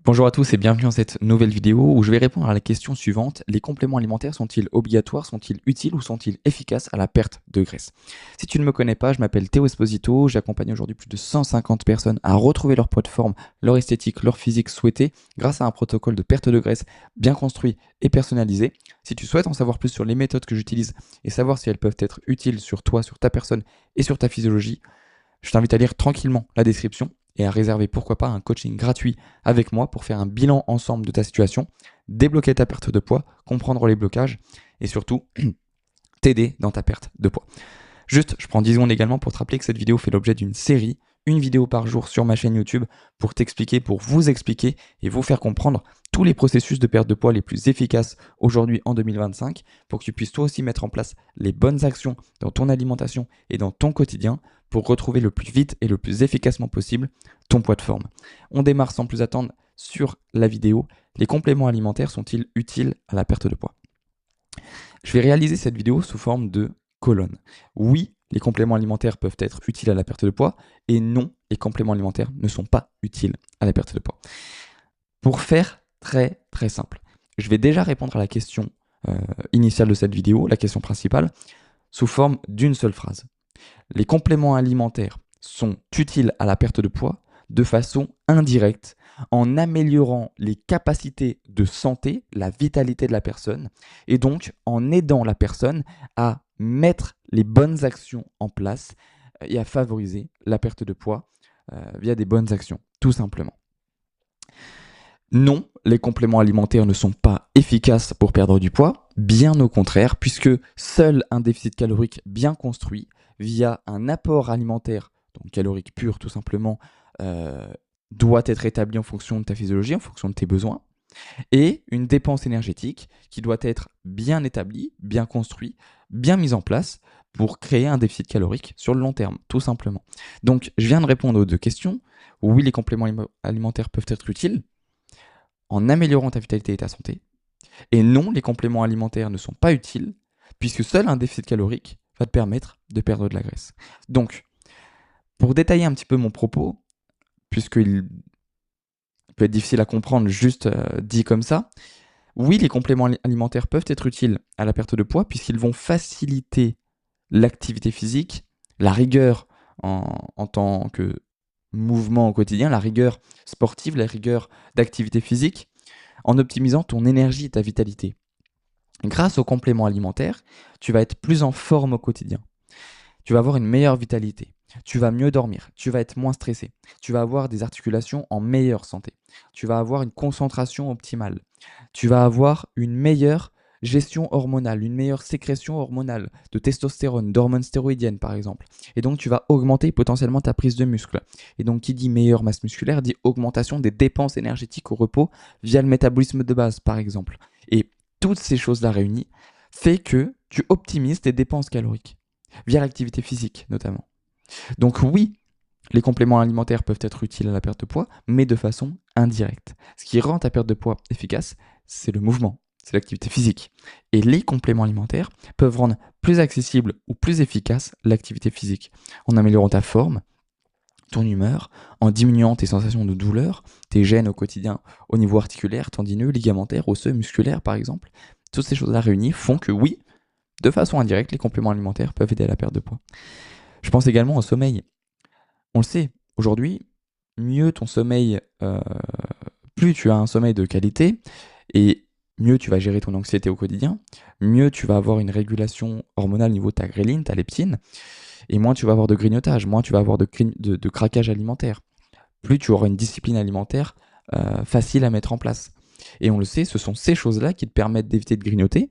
Bonjour à tous et bienvenue dans cette nouvelle vidéo où je vais répondre à la question suivante. Les compléments alimentaires sont-ils obligatoires, sont-ils utiles ou sont-ils efficaces à la perte de graisse? Si tu ne me connais pas, je m'appelle Théo Esposito, j'accompagne aujourd'hui plus de 150 personnes à retrouver leur poids de forme, leur esthétique, leur physique souhaité grâce à un protocole de perte de graisse bien construit et personnalisé. Si tu souhaites en savoir plus sur les méthodes que j'utilise et savoir si elles peuvent être utiles sur toi, sur ta personne et sur ta physiologie, je t'invite à lire tranquillement la description et à réserver pourquoi pas un coaching gratuit avec moi pour faire un bilan ensemble de ta situation, débloquer ta perte de poids, comprendre les blocages et surtout t'aider dans ta perte de poids. Juste, je prends 10 secondes également pour te rappeler que cette vidéo fait l'objet d'une série, une vidéo par jour sur ma chaîne YouTube pour t'expliquer, pour vous expliquer et vous faire comprendre tous les processus de perte de poids les plus efficaces aujourd'hui en 2025 pour que tu puisses toi aussi mettre en place les bonnes actions dans ton alimentation et dans ton quotidien pour retrouver le plus vite et le plus efficacement possible ton poids de forme. On démarre sans plus attendre sur la vidéo. Les compléments alimentaires sont-ils utiles à la perte de poids? Je vais réaliser cette vidéo sous forme de colonne. Oui, les compléments alimentaires peuvent être utiles à la perte de poids et non, les compléments alimentaires ne sont pas utiles à la perte de poids. Pour faire très simple, je vais déjà répondre à la question initiale de cette vidéo, la question principale, sous forme d'une seule phrase. Les compléments alimentaires sont utiles à la perte de poids de façon indirecte en améliorant les capacités de santé, la vitalité de la personne, et donc en aidant la personne à mettre les bonnes actions en place et à favoriser la perte de poids via des bonnes actions, tout simplement. Non, les compléments alimentaires ne sont pas efficaces pour perdre du poids, bien au contraire, puisque seul un déficit calorique bien construit, via un apport alimentaire, donc calorique pur tout simplement, doit être établi en fonction de ta physiologie, en fonction de tes besoins, et une dépense énergétique qui doit être bien établie, bien construite, bien mise en place pour créer un déficit calorique sur le long terme, tout simplement. Donc, je viens de répondre aux deux questions. Oui, les compléments alimentaires peuvent être utiles en améliorant ta vitalité et ta santé. Et non, les compléments alimentaires ne sont pas utiles, puisque seul un déficit calorique va te permettre de perdre de la graisse. Donc, pour détailler un petit peu mon propos, puisqu'il peut être difficile à comprendre juste dit comme ça, oui, les compléments alimentaires peuvent être utiles à la perte de poids, puisqu'ils vont faciliter l'activité physique, la rigueur en tant que mouvement au quotidien, la rigueur sportive, la rigueur d'activité physique, en optimisant ton énergie et ta vitalité. Grâce aux compléments alimentaires, tu vas être plus en forme au quotidien. Tu vas avoir une meilleure vitalité. Tu vas mieux dormir. Tu vas être moins stressé. Tu vas avoir des articulations en meilleure santé. Tu vas avoir une concentration optimale. Tu vas avoir une meilleure gestion hormonale, une meilleure sécrétion hormonale de testostérone, d'hormones stéroïdiennes par exemple. Et donc tu vas augmenter potentiellement ta prise de muscle. Et donc qui dit meilleure masse musculaire dit augmentation des dépenses énergétiques au repos via le métabolisme de base par exemple. Et toutes ces choses-là réunies fait que tu optimises tes dépenses caloriques via l'activité physique notamment. Donc oui, les compléments alimentaires peuvent être utiles à la perte de poids, mais de façon indirecte. Ce qui rend ta perte de poids efficace, c'est le mouvement, c'est l'activité physique. Et les compléments alimentaires peuvent rendre plus accessible ou plus efficace l'activité physique, en améliorant ta forme, ton humeur, en diminuant tes sensations de douleur, tes gènes au quotidien au niveau articulaire, tendineux, ligamentaire, osseux, musculaire par exemple. Toutes ces choses-là réunies font que oui, de façon indirecte, les compléments alimentaires peuvent aider à la perte de poids. Je pense également au sommeil. On le sait, aujourd'hui, mieux ton sommeil, plus tu as un sommeil de qualité, et mieux tu vas gérer ton anxiété au quotidien, mieux tu vas avoir une régulation hormonale au niveau de ta gréline, ta leptine, et moins tu vas avoir de grignotage, moins tu vas avoir de craquage alimentaire. Plus tu auras une discipline alimentaire facile à mettre en place. Et on le sait, ce sont ces choses-là qui te permettent d'éviter de grignoter,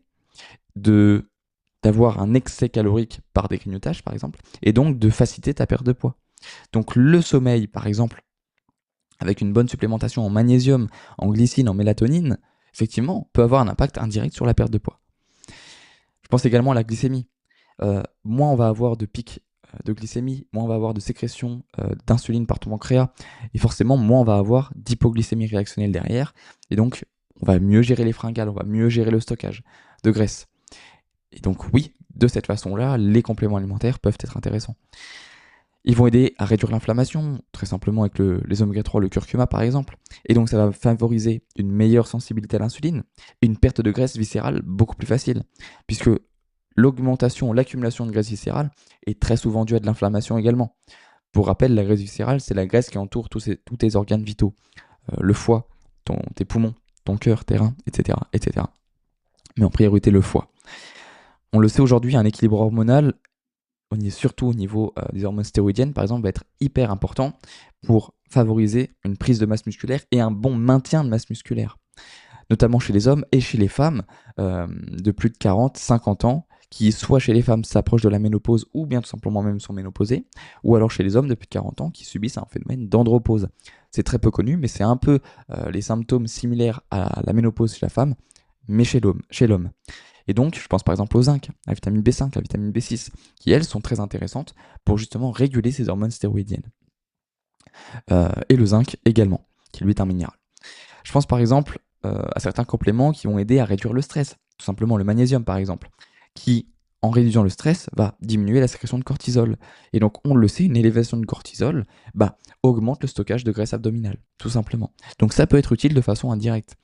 d'avoir un excès calorique par des grignotages, par exemple, et donc de faciliter ta perte de poids. Donc le sommeil, par exemple, avec une bonne supplémentation en magnésium, en glycine, en mélatonine, effectivement, peut avoir un impact indirect sur la perte de poids. Je pense également à la glycémie. Moins on va avoir de pics de glycémie, moins on va avoir de sécrétion d'insuline par ton pancréas, et forcément, moins on va avoir d'hypoglycémie réactionnelle derrière, et donc on va mieux gérer les fringales, on va mieux gérer le stockage de graisse. Et donc oui, de cette façon-là, les compléments alimentaires peuvent être intéressants. Ils vont aider à réduire l'inflammation, très simplement avec les oméga 3, le curcuma par exemple. Et donc ça va favoriser une meilleure sensibilité à l'insuline et une perte de graisse viscérale beaucoup plus facile. Puisque l'accumulation de graisse viscérale est très souvent due à de l'inflammation également. Pour rappel, la graisse viscérale, c'est la graisse qui entoure tous tes organes vitaux. Le foie, tes poumons, ton cœur, tes reins, etc., etc. Mais en priorité le foie. On le sait aujourd'hui, un équilibre hormonal, surtout au niveau des hormones stéroïdiennes, par exemple, va être hyper important pour favoriser une prise de masse musculaire et un bon maintien de masse musculaire, notamment chez les hommes et chez les femmes de plus de 40, 50 ans, qui soit chez les femmes s'approchent de la ménopause ou bien tout simplement même sont ménopausées, ou alors chez les hommes de plus de 40 ans qui subissent un phénomène d'andropause. C'est très peu connu, mais c'est un peu les symptômes similaires à la ménopause chez la femme, mais chez l'homme. Et donc, je pense par exemple au zinc, la vitamine B5, la vitamine B6, qui elles sont très intéressantes pour justement réguler ces hormones stéroïdiennes. Et le zinc également, qui lui est un minéral. Je pense par exemple à certains compléments qui vont aider à réduire le stress. Tout simplement le magnésium par exemple, qui en réduisant le stress va diminuer la sécrétion de cortisol. Et donc on le sait, une élévation de cortisol augmente le stockage de graisse abdominale, tout simplement. Donc ça peut être utile de façon indirecte.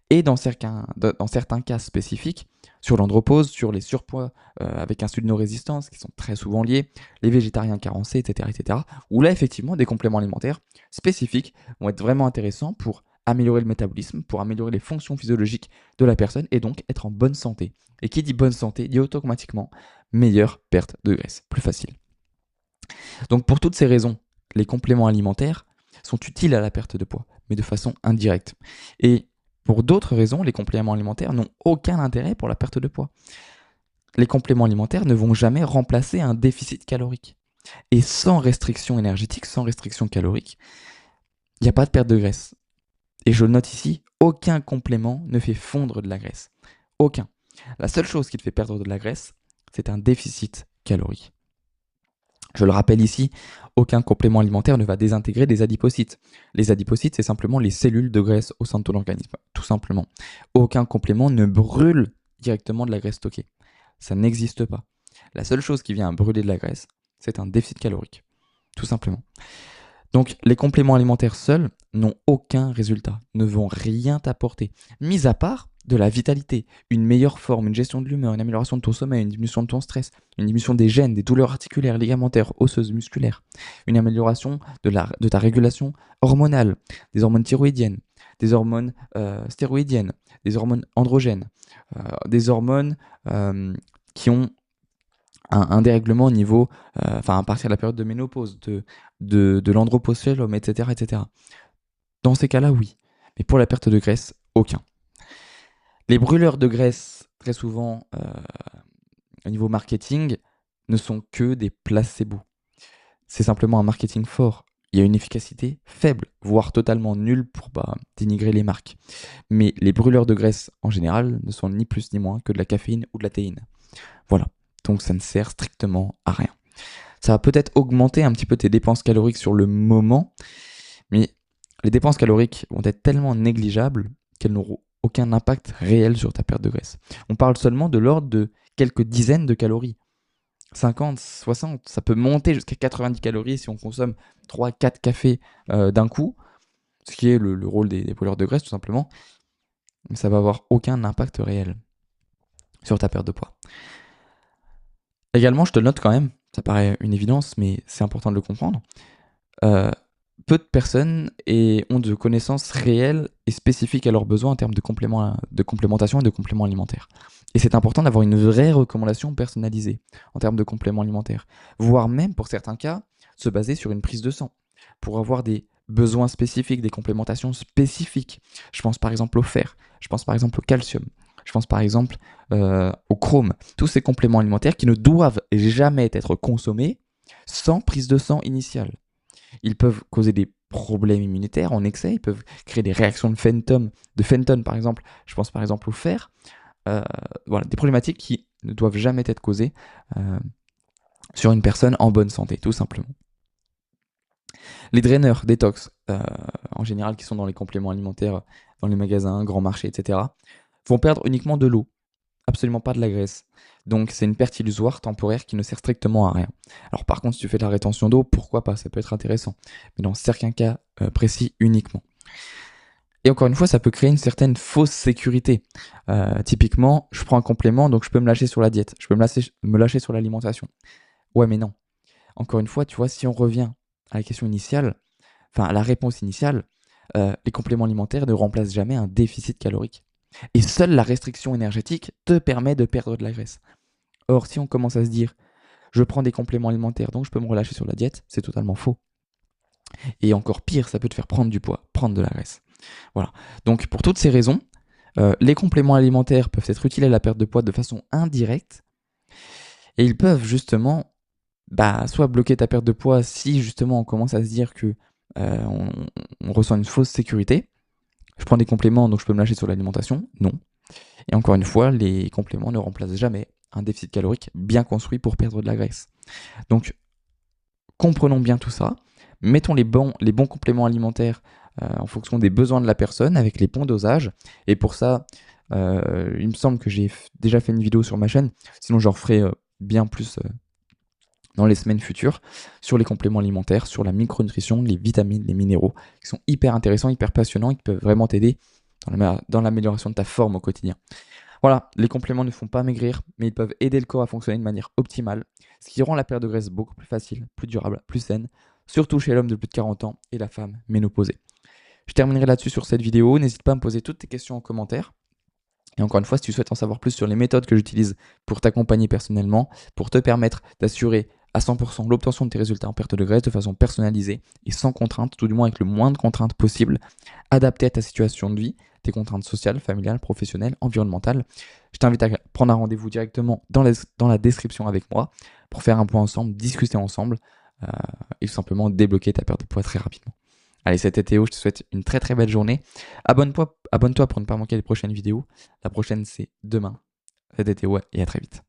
Et dans certains cas spécifiques, sur l'andropause, sur les surpoids avec insulinorésistance, qui sont très souvent liés, les végétariens carencés, etc., où là, effectivement, des compléments alimentaires spécifiques vont être vraiment intéressants pour améliorer le métabolisme, pour améliorer les fonctions physiologiques de la personne et donc être en bonne santé. Et qui dit bonne santé dit automatiquement meilleure perte de graisse, plus facile. Donc pour toutes ces raisons, les compléments alimentaires sont utiles à la perte de poids, mais de façon indirecte. Et pour d'autres raisons, les compléments alimentaires n'ont aucun intérêt pour la perte de poids. Les compléments alimentaires ne vont jamais remplacer un déficit calorique. Et sans restriction énergétique, sans restriction calorique, il n'y a pas de perte de graisse. Et je le note ici, aucun complément ne fait fondre de la graisse. Aucun. La seule chose qui te fait perdre de la graisse, c'est un déficit calorique. Je le rappelle ici, aucun complément alimentaire ne va désintégrer des adipocytes. Les adipocytes, c'est simplement les cellules de graisse au sein de ton organisme, tout simplement. Aucun complément ne brûle directement de la graisse stockée. Ça n'existe pas. La seule chose qui vient brûler de la graisse, c'est un déficit calorique, tout simplement. Donc les compléments alimentaires seuls n'ont aucun résultat, ne vont rien t'apporter, mis à part de la vitalité, une meilleure forme, une gestion de l'humeur, une amélioration de ton sommeil, une diminution de ton stress, une diminution des gènes, des douleurs articulaires, ligamentaires, osseuses, musculaires, une amélioration de ta régulation hormonale, des hormones thyroïdiennes, des hormones stéroïdiennes, des hormones androgènes, des hormones qui ont un dérèglement au niveau, à partir de la période de ménopause, de l'andropause chez l'homme, etc., etc. Dans ces cas-là, oui. Mais pour la perte de graisse, aucun. Les brûleurs de graisse, très souvent, au niveau marketing, ne sont que des placebos. C'est simplement un marketing fort. Il y a une efficacité faible, voire totalement nulle pour dénigrer les marques. Mais les brûleurs de graisse, en général, ne sont ni plus ni moins que de la caféine ou de la théine. Voilà. Donc ça ne sert strictement à rien. Ça va peut-être augmenter un petit peu tes dépenses caloriques sur le moment, mais les dépenses caloriques vont être tellement négligeables qu'elles n'auront aucun impact réel sur ta perte de graisse. On parle seulement de l'ordre de quelques dizaines de calories. 50, 60, ça peut monter jusqu'à 90 calories si on consomme 3-4 cafés d'un coup, ce qui est le rôle des brûleurs de graisse tout simplement, mais ça va avoir aucun impact réel sur ta perte de poids. Également, je te le note quand même, ça paraît une évidence, mais c'est important de le comprendre. Peu de personnes ont de connaissances réelles et spécifiques à leurs besoins en termes de complémentation et de compléments alimentaires. Et c'est important d'avoir une vraie recommandation personnalisée en termes de compléments alimentaires, voire même pour certains cas, se baser sur une prise de sang pour avoir des besoins spécifiques, des complémentations spécifiques. Je pense par exemple au fer, je pense par exemple au calcium, je pense par exemple au chrome. Tous ces compléments alimentaires qui ne doivent jamais être consommés sans prise de sang initiale. Ils peuvent causer des problèmes immunitaires en excès, ils peuvent créer des réactions de Fenton par exemple, je pense par exemple au fer. Voilà, des problématiques qui ne doivent jamais être causées sur une personne en bonne santé, tout simplement. Les draineurs détox, en général qui sont dans les compléments alimentaires, dans les magasins, grands marchés, etc., vont perdre uniquement de l'eau. absolument pas de la graisse. Donc c'est une perte illusoire, temporaire, qui ne sert strictement à rien. Alors par contre, si tu fais de la rétention d'eau, pourquoi pas, ça peut être intéressant. Mais dans certains cas précis uniquement. Et encore une fois, ça peut créer une certaine fausse sécurité. Typiquement, je prends un complément, donc je peux me lâcher sur la diète, je peux me lâcher sur l'alimentation. Ouais, mais non. Encore une fois, tu vois, si on revient à la question initiale, enfin à la réponse initiale, les compléments alimentaires ne remplacent jamais un déficit calorique. Et seule la restriction énergétique te permet de perdre de la graisse. Or, si on commence à se dire, je prends des compléments alimentaires, donc je peux me relâcher sur la diète, c'est totalement faux. Et encore pire, ça peut te faire prendre du poids, prendre de la graisse. Voilà. Donc, pour toutes ces raisons, les compléments alimentaires peuvent être utiles à la perte de poids de façon indirecte, et ils peuvent justement soit bloquer ta perte de poids si justement on commence à se dire que on ressent une fausse sécurité. Je prends des compléments, donc je peux me lâcher sur l'alimentation. Non. Et encore une fois, les compléments ne remplacent jamais un déficit calorique bien construit pour perdre de la graisse. Donc, comprenons bien tout ça. Mettons les bons compléments alimentaires en fonction des besoins de la personne avec les bons dosages. Et pour ça, il me semble que j'ai déjà fait une vidéo sur ma chaîne. Sinon, j'en ferai bien plus dans les semaines futures sur les compléments alimentaires, sur la micronutrition, les vitamines, les minéraux, qui sont hyper intéressants, hyper passionnants et qui peuvent vraiment t'aider dans l'amélioration de ta forme au quotidien. Voilà, les compléments ne font pas maigrir, mais ils peuvent aider le corps à fonctionner de manière optimale, ce qui rend la perte de graisse beaucoup plus facile, plus durable, plus saine, surtout chez l'homme de plus de 40 ans et la femme ménopausée. Je terminerai là-dessus sur cette vidéo, n'hésite pas à me poser toutes tes questions en commentaire. Et encore une fois, si tu souhaites en savoir plus sur les méthodes que j'utilise pour t'accompagner personnellement, pour te permettre d'assurer à 100% l'obtention de tes résultats en perte de graisse de façon personnalisée et sans contrainte, tout du moins avec le moins de contraintes possible, adaptées à ta situation de vie, tes contraintes sociales, familiales, professionnelles, environnementales. Je t'invite à prendre un rendez-vous directement dans la description avec moi pour faire un point ensemble, discuter ensemble et tout simplement débloquer ta perte de poids très rapidement. Allez, c'était Théo, je te souhaite une très très belle journée. Abonne-toi pour ne pas manquer les prochaines vidéos. La prochaine, c'est demain. C'était Théo et à très vite.